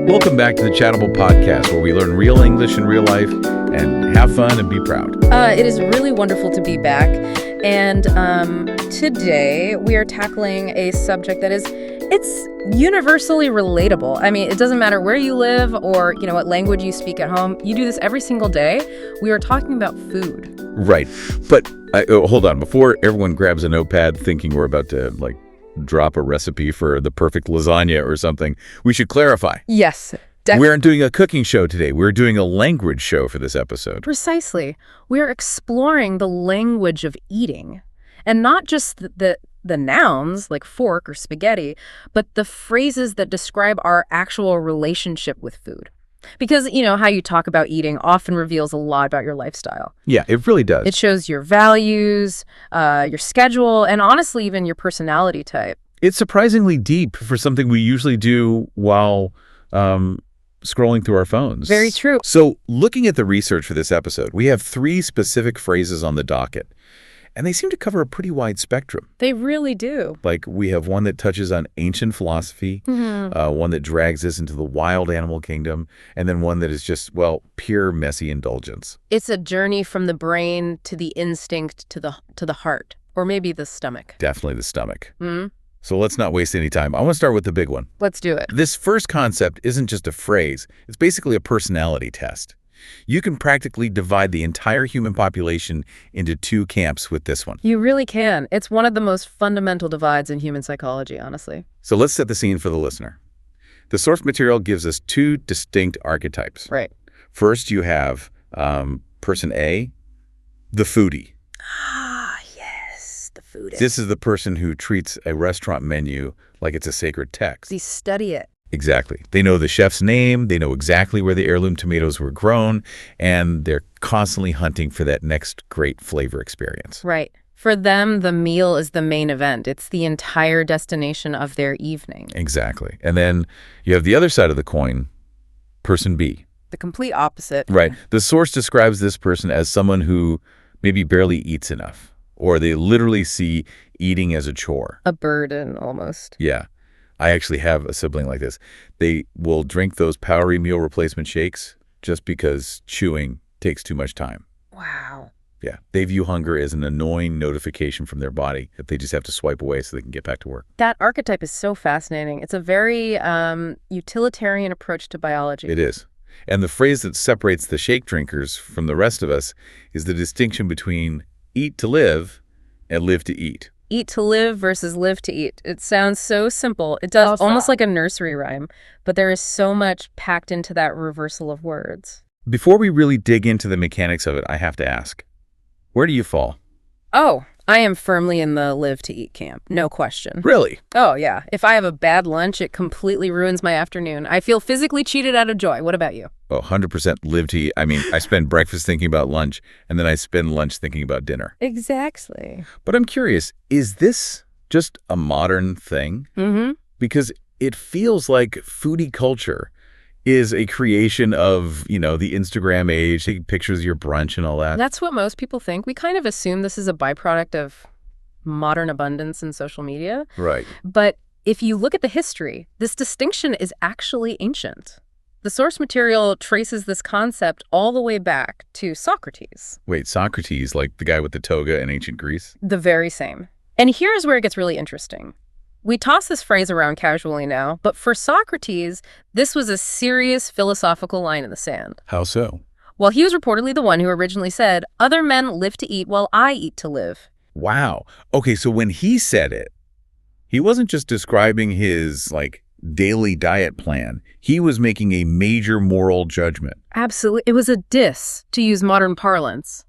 Welcome back to the Chattable podcast, where we learn real English in real life and have fun and be proud. It is really wonderful to be back. And today we are tackling a subject that it's universally relatable. I mean, it doesn't matter where you live or, what language you speak at home. You do this every single day. We are talking about food. Right. But hold on. Before everyone grabs a notepad thinking we're about to, drop a recipe for the perfect lasagna or something, we should clarify. Yes. We aren't doing a cooking show today. We're doing a language show for this episode. Precisely. We're exploring the language of eating. And not just the nouns, like fork or spaghetti, but the phrases that describe our actual relationship with food. Because, how you talk about eating often reveals a lot about your lifestyle. Yeah, it really does. It shows your values, your schedule, and honestly, even your personality type. It's surprisingly deep for something we usually do while scrolling through our phones. Very true. So looking at the research for this episode, we have 3 specific phrases on the docket. And they seem to cover a pretty wide spectrum. They really do. Like, we have one that touches on ancient philosophy, one that drags us into the wild animal kingdom, and then one that is just, pure messy indulgence. It's a journey from the brain to the instinct to the heart, or maybe the stomach. Definitely the stomach. Mm-hmm. So let's not waste any time. I want to start with the big one. Let's do it. This first concept isn't just a phrase. It's basically a personality test. You can practically divide the entire human population into 2 camps with this one. You really can. It's one of the most fundamental divides in human psychology, honestly. So let's set the scene for the listener. The source material gives us 2 distinct archetypes. Right. First, you have person A, the foodie. Ah, yes, the foodie. This is the person who treats a restaurant menu like it's a sacred text. They study it. Exactly. They know the chef's name, they know exactly where the heirloom tomatoes were grown, and they're constantly hunting for that next great flavor experience. Right. For them, the meal is the main event. It's the entire destination of their evening. Exactly. And then you have the other side of the coin, person B. The complete opposite. Right. The source describes this person as someone who maybe barely eats enough, or they literally see eating as a chore. A burden, almost. Yeah. I actually have a sibling like this. They will drink those powdery meal replacement shakes just because chewing takes too much time. Wow. Yeah. They view hunger as an annoying notification from their body that they just have to swipe away so they can get back to work. That archetype is so fascinating. It's a very utilitarian approach to biology. It is. And the phrase that separates the shake drinkers from the rest of us is the distinction between eat to live and live to eat. Eat to live versus live to eat. It sounds so simple. It does almost like a nursery rhyme, but there is so much packed into that reversal of words. Before we really dig into the mechanics of it, I have to ask, where do you fall? Oh, I am firmly in the live to eat camp. No question. Really? Oh, yeah. If I have a bad lunch, it completely ruins my afternoon. I feel physically cheated out of joy. What about you? Oh, 100% live to eat. I mean, I spend breakfast thinking about lunch, and then I spend lunch thinking about dinner. Exactly. But I'm curious, is this just a modern thing? Mm-hmm. Because it feels like foodie culture is a creation of, the Instagram age, taking pictures of your brunch and all that. That's what most people think. We kind of assume this is a byproduct of modern abundance in social media. Right. But if you look at the history, this distinction is actually ancient. The source material traces this concept all the way back to Socrates. Wait, Socrates, like the guy with the toga in ancient Greece? The very same. And here's where it gets really interesting. We toss this phrase around casually now, but for Socrates, this was a serious philosophical line in the sand. How so? Well, he was reportedly the one who originally said, "Other men live to eat while I eat to live." Wow. Okay, so when he said it, he wasn't just describing his, daily diet plan. He was making a major moral judgment. Absolutely. It was a diss, to use modern parlance.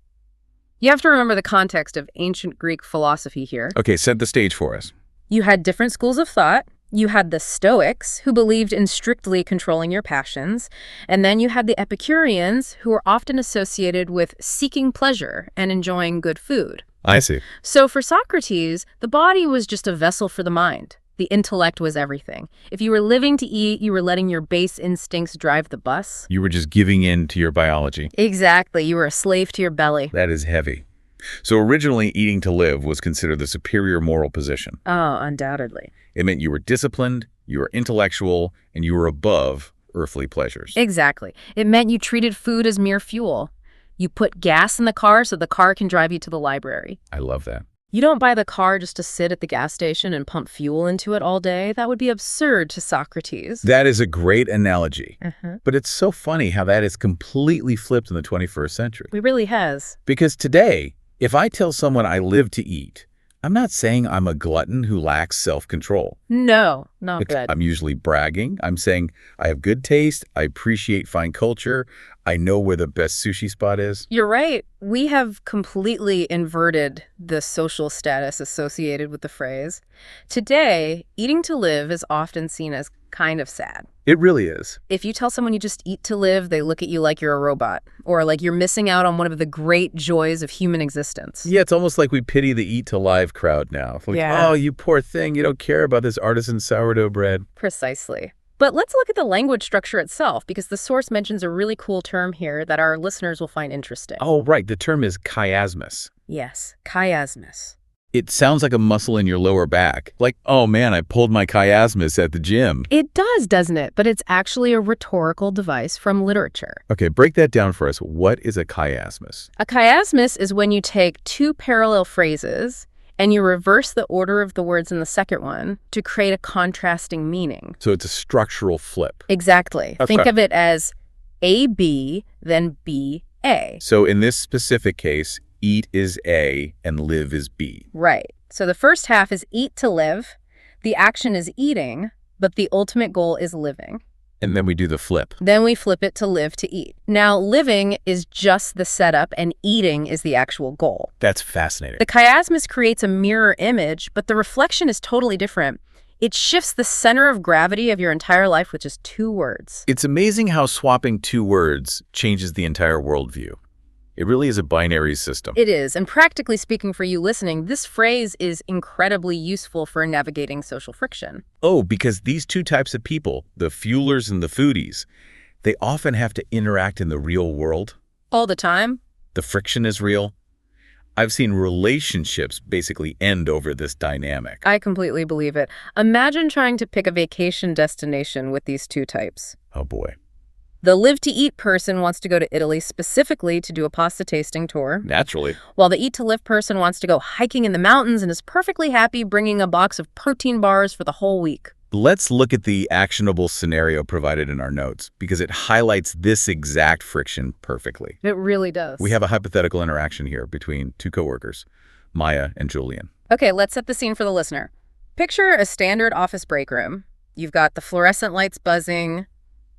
You have to remember the context of ancient Greek philosophy here. Okay, set the stage for us. You had different schools of thought. You had the Stoics, who believed in strictly controlling your passions. And then you had the Epicureans, who were often associated with seeking pleasure and enjoying good food. I see. So for Socrates, the body was just a vessel for the mind. The intellect was everything. If you were living to eat, you were letting your base instincts drive the bus. You were just giving in to your biology. Exactly. You were a slave to your belly. That is heavy. So originally, eating to live was considered the superior moral position. Oh, undoubtedly. It meant you were disciplined, you were intellectual, and you were above earthly pleasures. Exactly. It meant you treated food as mere fuel. You put gas in the car so the car can drive you to the library. I love that. You don't buy the car just to sit at the gas station and pump fuel into it all day. That would be absurd to Socrates. That is a great analogy. Uh-huh. But it's so funny how that is completely flipped in the 21st century. It really has. Because today, if I tell someone I live to eat, I'm not saying I'm a glutton who lacks self-control. No, not good. I'm usually bragging. I'm saying I have good taste, I appreciate fine culture, I know where the best sushi spot is. You're right. We have completely inverted the social status associated with the phrase. Today, eating to live is often seen as kind of sad. It really is. If you tell someone you just eat to live, they look at you like you're a robot, or like you're missing out on one of the great joys of human existence. Yeah, it's almost like we pity the eat to live crowd now. Like, Yeah. oh, you poor thing, you don't care about this artisan sourdough bread. Precisely. But let's look at the language structure itself, because the source mentions a really cool term here that our listeners will find interesting. Oh, right, the term is chiasmus. Yes, chiasmus. It sounds like a muscle in your lower back. Like, oh man, I pulled my chiasmus at the gym. It does, doesn't it? But it's actually a rhetorical device from literature. Okay, break that down for us. What is a chiasmus? A chiasmus is when you take two parallel phrases and you reverse the order of the words in the second one to create a contrasting meaning. So it's a structural flip. Exactly. Okay. Think of it as A-B, then B-A. So in this specific case, eat is A and live is B. Right. So the first half is eat to live. The action is eating, but the ultimate goal is living. And then we do the flip. Then we flip it to live to eat. Now, living is just the setup and eating is the actual goal. That's fascinating. The chiasmus creates a mirror image, but the reflection is totally different. It shifts the center of gravity of your entire life with just two words. It's amazing how swapping two words changes the entire worldview. It really is a binary system. It is, and practically speaking for you listening, this phrase is incredibly useful for navigating social friction. Oh, because these two types of people, the fuelers and the foodies, they often have to interact in the real world. All the time? The friction is real. I've seen relationships basically end over this dynamic. I completely believe it. Imagine trying to pick a vacation destination with these two types. Oh boy. The live-to-eat person wants to go to Italy specifically to do a pasta tasting tour, Naturally. while the eat-to-live person wants to go hiking in the mountains and is perfectly happy bringing a box of protein bars for the whole week. Let's look at the actionable scenario provided in our notes because it highlights this exact friction perfectly. It really does. We have a hypothetical interaction here between two coworkers, Maya and Julian. Okay, let's set the scene for the listener. Picture a standard office break room. You've got the fluorescent lights buzzing,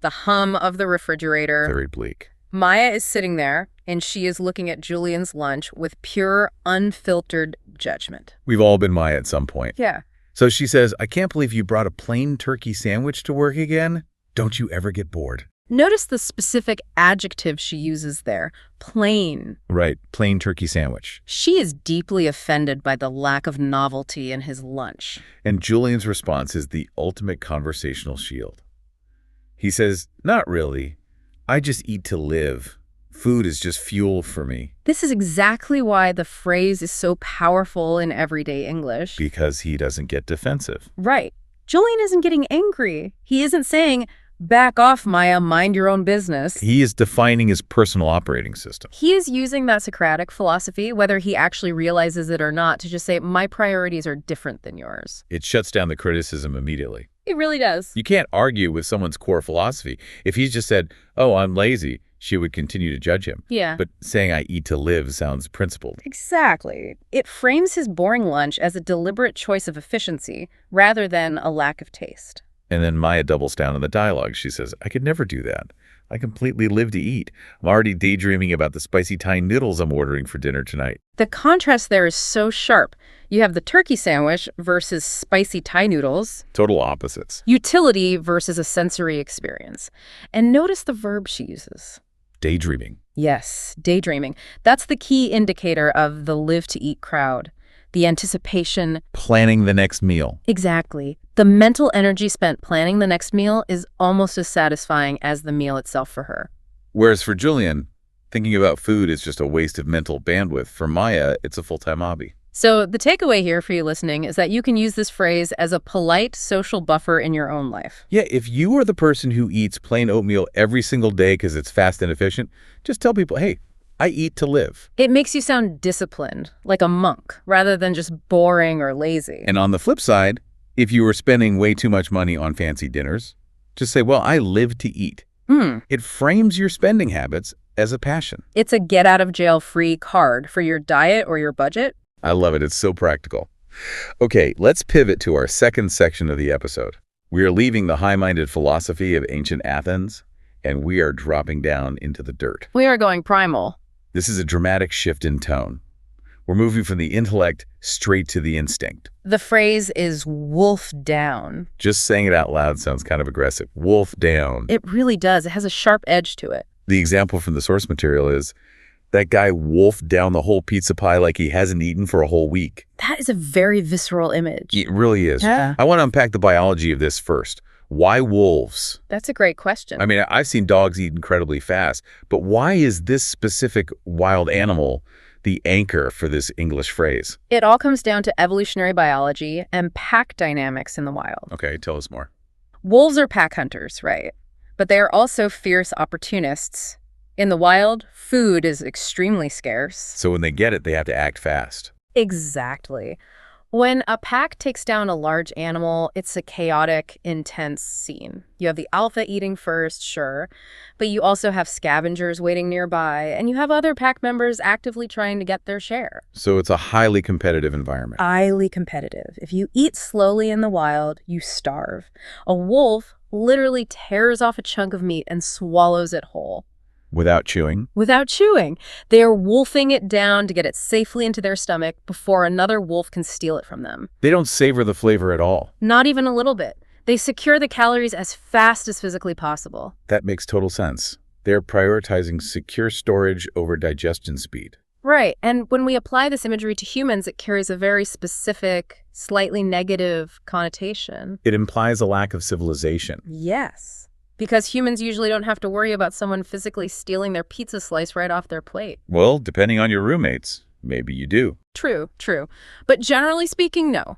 the hum of the refrigerator. Very bleak. Maya is sitting there, and she is looking at Julian's lunch with pure, unfiltered judgment. We've all been Maya at some point. Yeah. So she says, I can't believe you brought a plain turkey sandwich to work again. Don't you ever get bored? Notice the specific adjective she uses there, plain. Right, plain turkey sandwich. She is deeply offended by the lack of novelty in his lunch. And Julian's response is the ultimate conversational shield. He says, not really. I just eat to live. Food is just fuel for me. This is exactly why the phrase is so powerful in everyday English. Because he doesn't get defensive. Right. Julian isn't getting angry. He isn't saying, back off, Maya, mind your own business. He is defining his personal operating system. He is using that Socratic philosophy, whether he actually realizes it or not, to just say, my priorities are different than yours. It shuts down the criticism immediately. It really does. You can't argue with someone's core philosophy. If he's just said, oh, I'm lazy, she would continue to judge him. Yeah. But saying I eat to live sounds principled. Exactly. It frames his boring lunch as a deliberate choice of efficiency rather than a lack of taste. And then Maya doubles down on the dialogue. She says, I could never do that. I completely live to eat. I'm already daydreaming about the spicy Thai noodles I'm ordering for dinner tonight. The contrast there is so sharp. You have the turkey sandwich versus spicy Thai noodles. Total opposites. Utility versus a sensory experience. And notice the verb she uses. Daydreaming. Yes, daydreaming. That's the key indicator of the live-to-eat crowd. The anticipation. Planning the next meal. Exactly. The mental energy spent planning the next meal is almost as satisfying as the meal itself for her. Whereas for Julian, thinking about food is just a waste of mental bandwidth. For Maya, it's a full-time hobby. So the takeaway here for you listening is that you can use this phrase as a polite social buffer in your own life. Yeah, if you are the person who eats plain oatmeal every single day because it's fast and efficient, just tell people, hey, I eat to live. It makes you sound disciplined, like a monk, rather than just boring or lazy. And on the flip side, if you were spending way too much money on fancy dinners, just say, well, I live to eat. It frames your spending habits as a passion. It's a get-out-of-jail-free card for your diet or your budget. I love it. It's so practical. Okay, let's pivot to our second section of the episode. We are leaving the high-minded philosophy of ancient Athens, and we are dropping down into the dirt. We are going primal. This is a dramatic shift in tone. We're moving from the intellect straight to the instinct. The phrase is wolf down. Just saying it out loud sounds kind of aggressive. Wolf down. It really does. It has a sharp edge to it. The example from the source material is that guy wolfed down the whole pizza pie like he hasn't eaten for a whole week. That is a very visceral image. It really is. Yeah. I want to unpack the biology of this first. Why wolves? That's a great question. I mean, I've seen dogs eat incredibly fast, but why is this specific wild animal the anchor for this English phrase? It all comes down to evolutionary biology and pack dynamics in the wild. Okay, tell us more. Wolves are pack hunters, right? But they are also fierce opportunists. In the wild, food is extremely scarce. So when they get it, they have to act fast. Exactly. When a pack takes down a large animal, it's a chaotic, intense scene. You have the alpha eating first, sure, but you also have scavengers waiting nearby, and you have other pack members actively trying to get their share. So it's a highly competitive environment. Highly competitive. If you eat slowly in the wild, you starve. A wolf literally tears off a chunk of meat and swallows it whole. Without chewing? Without chewing. They are wolfing it down to get it safely into their stomach before another wolf can steal it from them. They don't savor the flavor at all. Not even a little bit. They secure the calories as fast as physically possible. That makes total sense. They're prioritizing secure storage over digestion speed. Right. And when we apply this imagery to humans, it carries a very specific, slightly negative connotation. It implies a lack of civilization. Yes. Because humans usually don't have to worry about someone physically stealing their pizza slice right off their plate. Well, depending on your roommates, maybe you do. True. But generally speaking, no.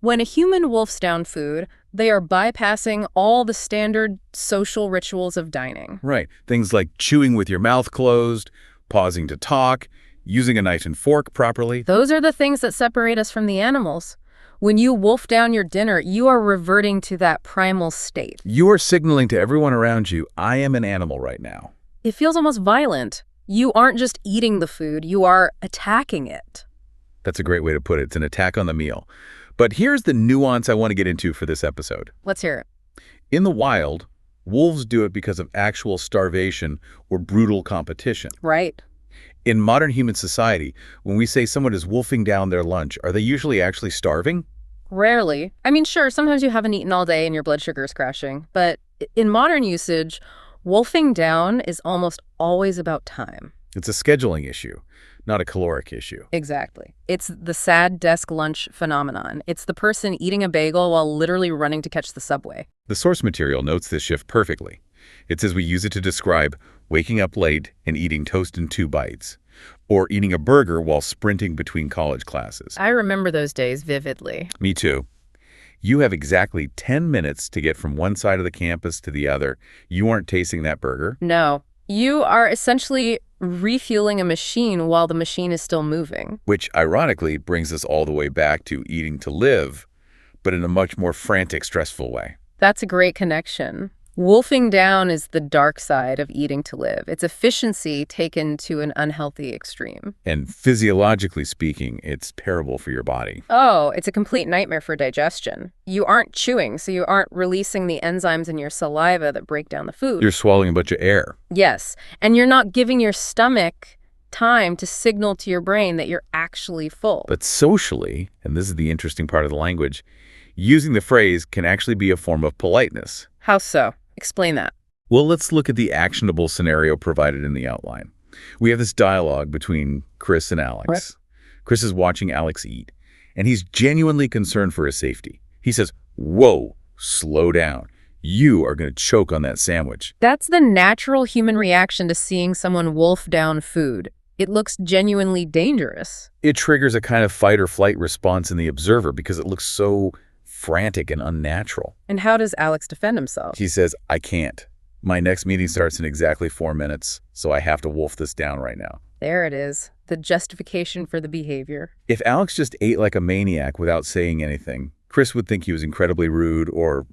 When a human wolfs down food, they are bypassing all the standard social rituals of dining. Right. Things like chewing with your mouth closed, pausing to talk, using a knife and fork properly. Those are the things that separate us from the animals. When you wolf down your dinner, you are reverting to that primal state. You are signaling to everyone around you, I am an animal right now. It feels almost violent. You aren't just eating the food, you are attacking it. That's a great way to put it. It's an attack on the meal. But here's the nuance I want to get into for this episode. Let's hear it. In the wild, wolves do it because of actual starvation or brutal competition. Right. In modern human society, when we say someone is wolfing down their lunch, are they usually actually starving? Rarely. I mean, sure, sometimes you haven't eaten all day and your blood sugar is crashing. But in modern usage, wolfing down is almost always about time. It's a scheduling issue, not a caloric issue. Exactly. It's the sad desk lunch phenomenon. It's the person eating a bagel while literally running to catch the subway. The source material notes this shift perfectly. It says we use it to describe waking up late and eating toast in 2 bites, or eating a burger while sprinting between college classes. I remember those days vividly. Me too. You have exactly 10 minutes to get from one side of the campus to the other. You aren't tasting that burger. No. You are essentially refueling a machine while the machine is still moving. Which, ironically, brings us all the way back to eating to live, but in a much more frantic, stressful way. That's a great connection. Wolfing down is the dark side of eating to live. It's efficiency taken to an unhealthy extreme. And physiologically speaking, it's terrible for your body. Oh, it's a complete nightmare for digestion. You aren't chewing, so you aren't releasing the enzymes in your saliva that break down the food. You're swallowing a bunch of air. Yes, and you're not giving your stomach time to signal to your brain that you're actually full. But socially, and this is the interesting part of the language, using the phrase can actually be a form of politeness. How so? Explain that. Well, let's look at the actionable scenario provided in the outline. We have this dialogue between Chris and Alex. Right. Chris is watching Alex eat, and he's genuinely concerned for his safety. He says, "Whoa, slow down. You are going to choke on that sandwich." That's the natural human reaction to seeing someone wolf down food. It looks genuinely dangerous. It triggers a kind of fight or flight response in the observer because it looks so frantic and unnatural. And how does Alex defend himself? He says, I can't. My next meeting starts in exactly 4 minutes, so I have to wolf this down right now. There it is, the justification for the behavior. If Alex just ate like a maniac without saying anything, Chris would think he was incredibly rude or,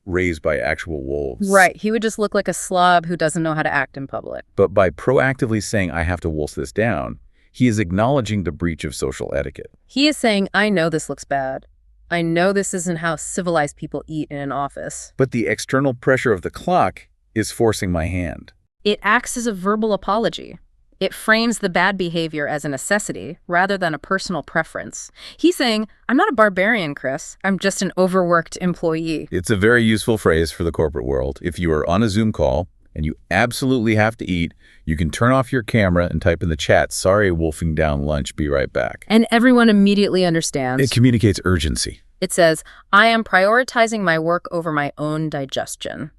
raised by actual wolves. Right, he would just look like a slob who doesn't know how to act in public. But by proactively saying, I have to wolf this down, he is acknowledging the breach of social etiquette. He is saying, I know this looks bad. I know this isn't how civilized people eat in an office. But the external pressure of the clock is forcing my hand. It acts as a verbal apology. It frames the bad behavior as a necessity rather than a personal preference. He's saying, I'm not a barbarian, Chris. I'm just an overworked employee. It's a very useful phrase for the corporate world. If you are on a Zoom call and you absolutely have to eat, you can turn off your camera and type in the chat, sorry, wolfing down lunch, be right back. And everyone immediately understands. It communicates urgency. It says, I am prioritizing my work over my own digestion,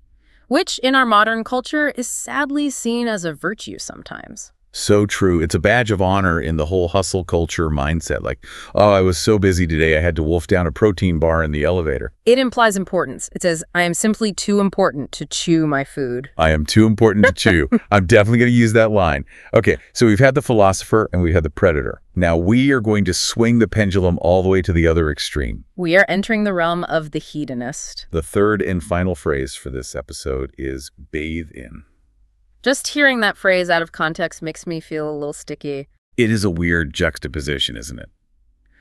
which in our modern culture is sadly seen as a virtue sometimes. So true. It's a badge of honor in the whole hustle culture mindset. Like, oh, I was so busy today, I had to wolf down a protein bar in the elevator. It implies importance. It says, I am simply too important to chew my food. I am too important to chew. I'm definitely going to use that line. Okay, so we've had the philosopher and we've had the predator. Now we are going to swing the pendulum all the way to the other extreme. We are entering the realm of the hedonist. The third and final phrase for this episode is bathe in. Just hearing that phrase out of context makes me feel a little sticky. It is a weird juxtaposition, isn't it?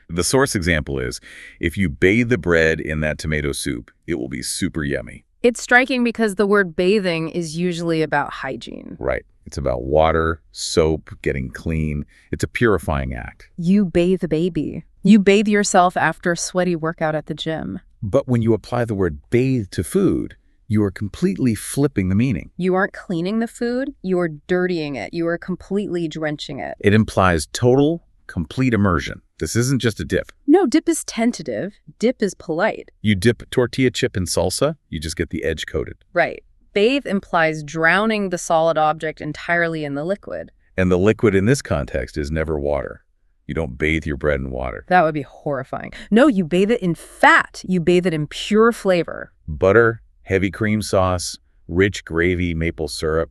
The source example is, if you bathe the bread in that tomato soup, it will be super yummy. It's striking because the word bathing is usually about hygiene. Right. It's about water, soap, getting clean. It's a purifying act. You bathe a baby. You bathe yourself after a sweaty workout at the gym. But when you apply the word bathe to food, you are completely flipping the meaning. You aren't cleaning the food, you are dirtying it. You are completely drenching it. It implies total, complete immersion. This isn't just a dip. No, dip is tentative. Dip is polite. You dip a tortilla chip in salsa, you just get the edge coated. Right. Bathe implies drowning the solid object entirely in the liquid. And the liquid in this context is never water. You don't bathe your bread in water. That would be horrifying. No, you bathe it in fat. You bathe it in pure flavor. Butter, heavy cream sauce, rich gravy, maple syrup.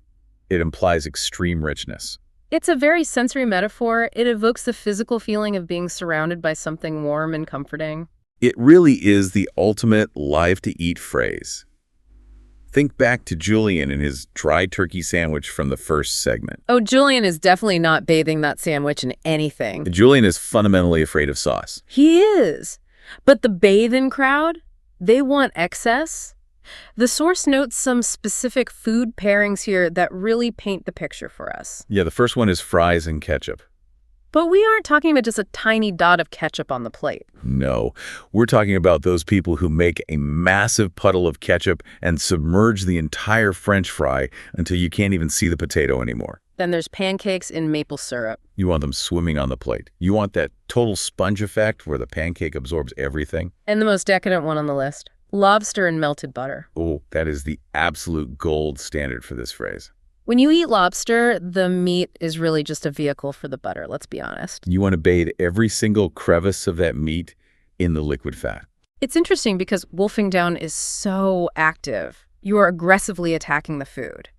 It implies extreme richness. It's a very sensory metaphor. It evokes the physical feeling of being surrounded by something warm and comforting. It really is the ultimate live-to-eat phrase. Think back to Julian and his dry turkey sandwich from the first segment. Oh, Julian is definitely not bathing that sandwich in anything. Julian is fundamentally afraid of sauce. He is. But the bathe-in crowd, they want excess. The source notes some specific food pairings here that really paint the picture for us. Yeah, the first one is fries and ketchup. But we aren't talking about just a tiny dot of ketchup on the plate. No, we're talking about those people who make a massive puddle of ketchup and submerge the entire French fry until you can't even see the potato anymore. Then there's pancakes in maple syrup. You want them swimming on the plate. You want that total sponge effect where the pancake absorbs everything. And the most decadent one on the list, lobster and melted butter. Oh, that is the absolute gold standard for this phrase. When you eat lobster, the meat is really just a vehicle for the butter, let's be honest. You want to bathe every single crevice of that meat in the liquid fat. It's interesting because wolfing down is so active. You are aggressively attacking the food.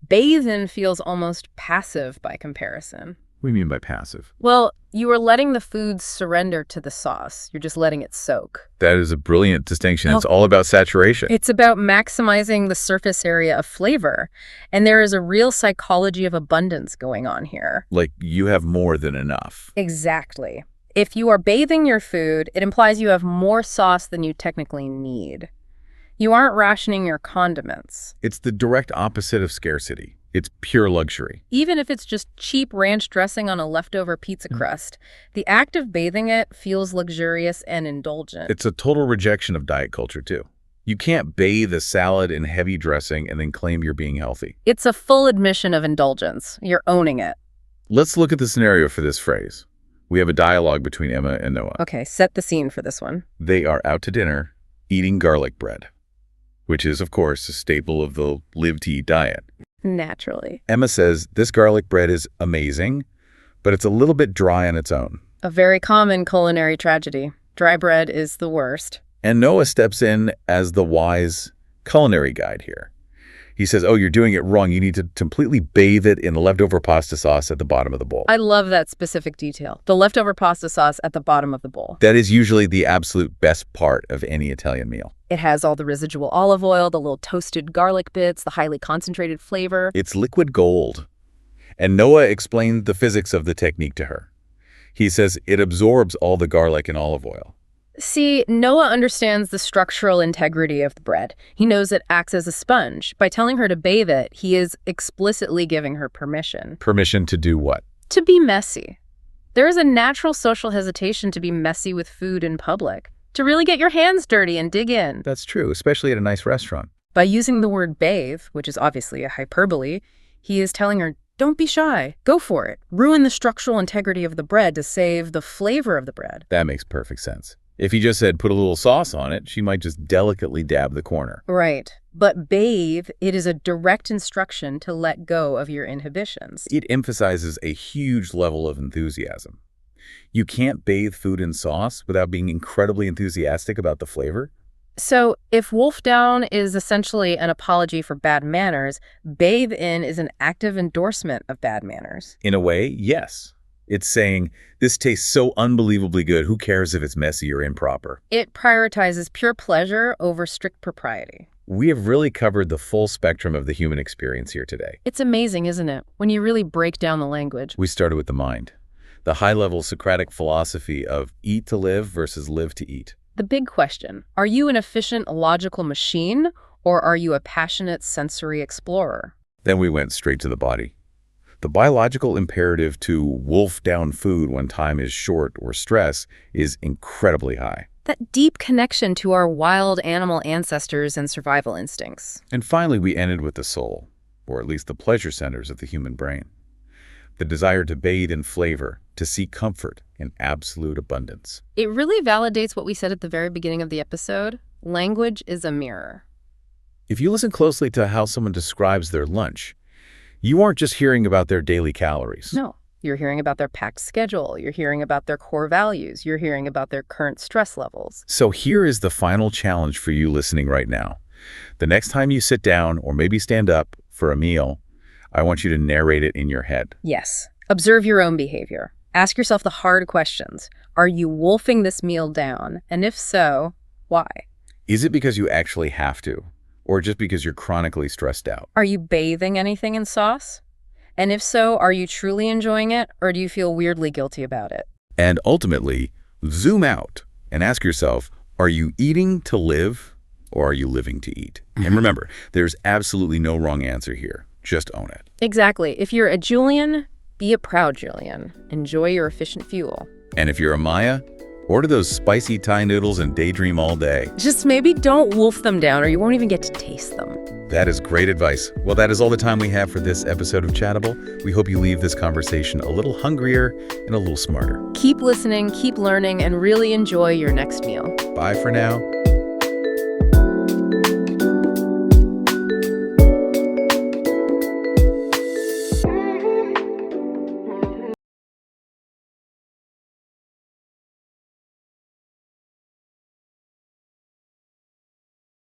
Bathe-in feels almost passive by comparison. What do you mean by passive? Well, you are letting the food surrender to the sauce. You're just letting it soak. That is a brilliant distinction. It's all about saturation. It's about maximizing the surface area of flavor. And there is a real psychology of abundance going on here. Like you have more than enough. Exactly. If you are bathing your food, it implies you have more sauce than you technically need. You aren't rationing your condiments. It's the direct opposite of scarcity. It's pure luxury. Even if it's just cheap ranch dressing on a leftover pizza crust, the act of bathing it feels luxurious and indulgent. It's a total rejection of diet culture, too. You can't bathe a salad in heavy dressing and then claim you're being healthy. It's a full admission of indulgence. You're owning it. Let's look at the scenario for this phrase. We have a dialogue between Emma and Noah. Okay, set the scene for this one. They are out to dinner, eating garlic bread, which is, of course, a staple of the live-to-eat diet. Naturally. Emma says, this garlic bread is amazing, but it's a little bit dry on its own. A very common culinary tragedy. Dry bread is the worst. And Noah steps in as the wise culinary guide here. He says, oh, you're doing it wrong. You need to completely bathe it in leftover pasta sauce at the bottom of the bowl. I love that specific detail. The leftover pasta sauce at the bottom of the bowl. That is usually the absolute best part of any Italian meal. It has all the residual olive oil, the little toasted garlic bits, the highly concentrated flavor. It's liquid gold. And Noah explained the physics of the technique to her. He says it absorbs all the garlic and olive oil. See, Noah understands the structural integrity of the bread. He knows it acts as a sponge. By telling her to bathe it, he is explicitly giving her permission. Permission to do what? To be messy. There is a natural social hesitation to be messy with food in public, to really get your hands dirty and dig in. That's true, especially at a nice restaurant. By using the word bathe, which is obviously a hyperbole, he is telling her, don't be shy. Go for it. Ruin the structural integrity of the bread to save the flavor of the bread. That makes perfect sense. If he just said put a little sauce on it, she might just delicately dab the corner. Right. But bathe, it is a direct instruction to let go of your inhibitions. It emphasizes a huge level of enthusiasm. You can't bathe food in sauce without being incredibly enthusiastic about the flavor. So if wolf down is essentially an apology for bad manners, bathe in is an active endorsement of bad manners. In a way, yes. It's saying, this tastes so unbelievably good, who cares if it's messy or improper? It prioritizes pure pleasure over strict propriety. We have really covered the full spectrum of the human experience here today. It's amazing, isn't it, when you really break down the language? We started with the mind, the high-level Socratic philosophy of eat to live versus live to eat. The big question, are you an efficient, logical machine, or are you a passionate sensory explorer? Then we went straight to the body. The biological imperative to wolf down food when time is short or stress is incredibly high. That deep connection to our wild animal ancestors and survival instincts. And finally, we ended with the soul, or at least the pleasure centers of the human brain. The desire to bathe in flavor, to seek comfort in absolute abundance. It really validates what we said at the very beginning of the episode. Language is a mirror. If you listen closely to how someone describes their lunch, you aren't just hearing about their daily calories. No, you're hearing about their packed schedule. You're hearing about their core values. You're hearing about their current stress levels. So here is the final challenge for you listening right now. The next time you sit down or maybe stand up for a meal, I want you to narrate it in your head. Yes. Observe your own behavior. Ask yourself the hard questions. Are you wolfing this meal down? And if so, why? Is it because you actually have to? Or just because you're chronically stressed out? Are you bathing anything in sauce? And if so, are you truly enjoying it, or do you feel weirdly guilty about it? And ultimately, zoom out and ask yourself, are you eating to live, or are you living to eat? And remember, there's absolutely no wrong answer here. Just own it. Exactly. If you're a Julian, be a proud Julian. Enjoy your efficient fuel. And if you're a Maya, order those spicy Thai noodles and daydream all day. Just maybe don't wolf them down, or you won't even get to taste them. That is great advice. Well, that is all the time we have for this episode of Chattable. We hope you leave this conversation a little hungrier and a little smarter. Keep listening, keep learning, and really enjoy your next meal. Bye for now.